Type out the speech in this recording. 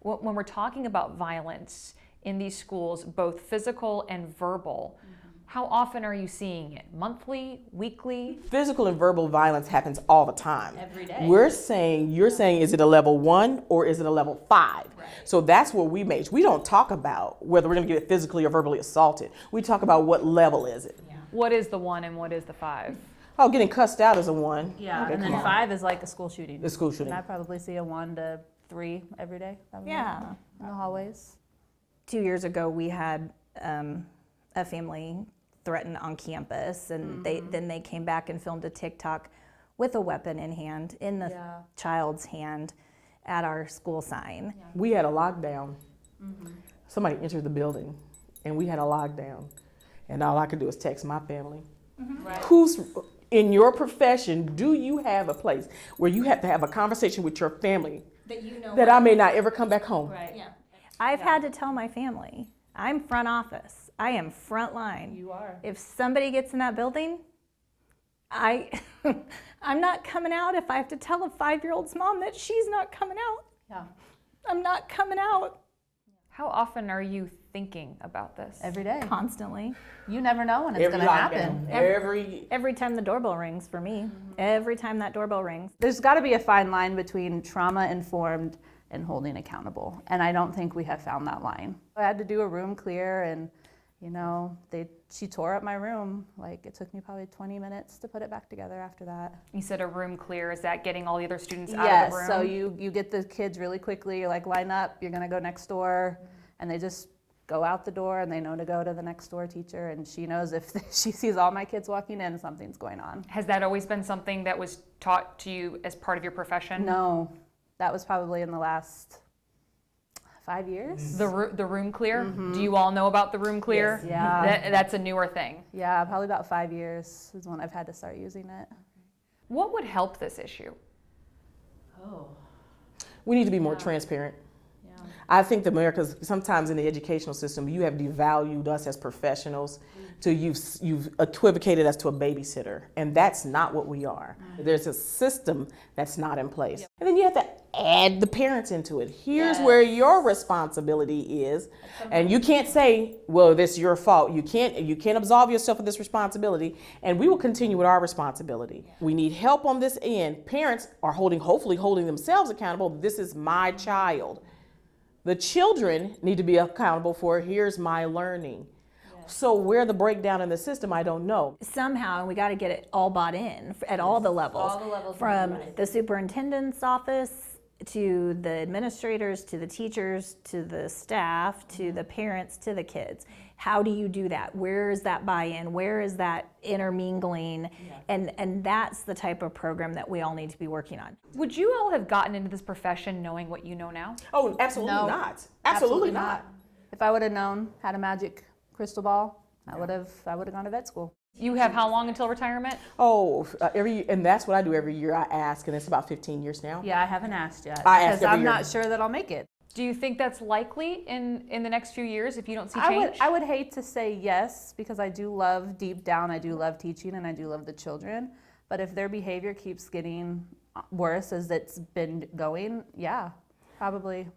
When we're talking about violence in these schools, both physical and verbal, how often are you seeing it? Monthly, weekly? Physical and verbal violence happens all the time. Every day. You're saying, is it a level 1 or is it a level 5? Right. So that's where we major. We don't talk about whether we're going to get physically or verbally assaulted. We talk about what level is it. Yeah. What is the 1 and what is the 5? Oh, getting cussed out is a 1. Yeah, okay, and then 5 is like a school shooting. The school shooting. And I probably see a 1 to 3 every day. Yeah. In the hallways. 2 years ago, we had a family threatened on campus, and then they came back and filmed a TikTok with a weapon in hand, in the child's hand, at our school sign. Yeah. We had a lockdown. Somebody entered the building, and we had a lockdown, and all I could do is text my family. Right. Who's in your profession? Do you have a place where you have to have a conversation with your family that you know that I may not ever come back home? Right. Yeah. I've had to tell my family, I'm front office. I am front line. You are. If somebody gets in that building, I'm not coming out if I have to tell a 5-year-old's mom that she's not coming out. Yeah. I'm not coming out. How often are you thinking about this? Every day. Constantly. You never know when it's going to happen. Every time the doorbell rings for me. Every time that doorbell rings. There's got to be a fine line between trauma-informed and holding accountable. And I don't think we have found that line. I had to do a room clear, and she tore up my room. Like, it took me probably 20 minutes to put it back together after that. You said a room clear. Is that getting all the other students out Yes, of the room? so you get the kids really quickly. You're like, line up, you're gonna go next door. And they just go out the door, and they know to go to the next door teacher. And she knows if she sees all my kids walking in, something's going on. Has that always been something that was taught to you as part of your profession? No, that was probably in the last 5 years. The room clear? Do you all know about the room clear? Yes. Yeah. That's a newer thing. Yeah, probably about 5 years is when I've had to start using it. What would help this issue? We need to be more transparent. Yeah. I think that America's, sometimes in the educational system, you have devalued us as professionals to you've equivocated us to a babysitter, and that's not what we are. There's a system that's not in place. And then you have to add the parents into it. Here's where your responsibility is, and you can't say, well, this is your fault. You can't absolve yourself of this responsibility, and we will continue with our responsibility. We need help on this end. Parents are hopefully holding themselves accountable. This is my child. The children need to be accountable for, here's my learning. So where the breakdown in the system, I don't know. Somehow, we got to get it all bought in at all the levels. From the superintendent's office to the administrators, to the teachers, to the staff, to the parents, to the kids. How do you do that? Where is that buy-in? Where is that intermingling? And that's the type of program that we all need to be working on. Would you all have gotten into this profession knowing what you know now? Oh, absolutely not. Absolutely not. If I would have known, had a magic crystal ball, I would have gone to vet school. You have how long until retirement? Oh, and that's what I do every year. I ask, and it's about 15 years now. Yeah, I haven't asked yet. I ask because every I'm year. not sure that I'll make it. Do you think that's likely in the next few years if you don't see change? I would hate to say yes, because I do love, deep down, I do love teaching and I do love the children. But if their behavior keeps getting worse as it's been going, yeah, probably.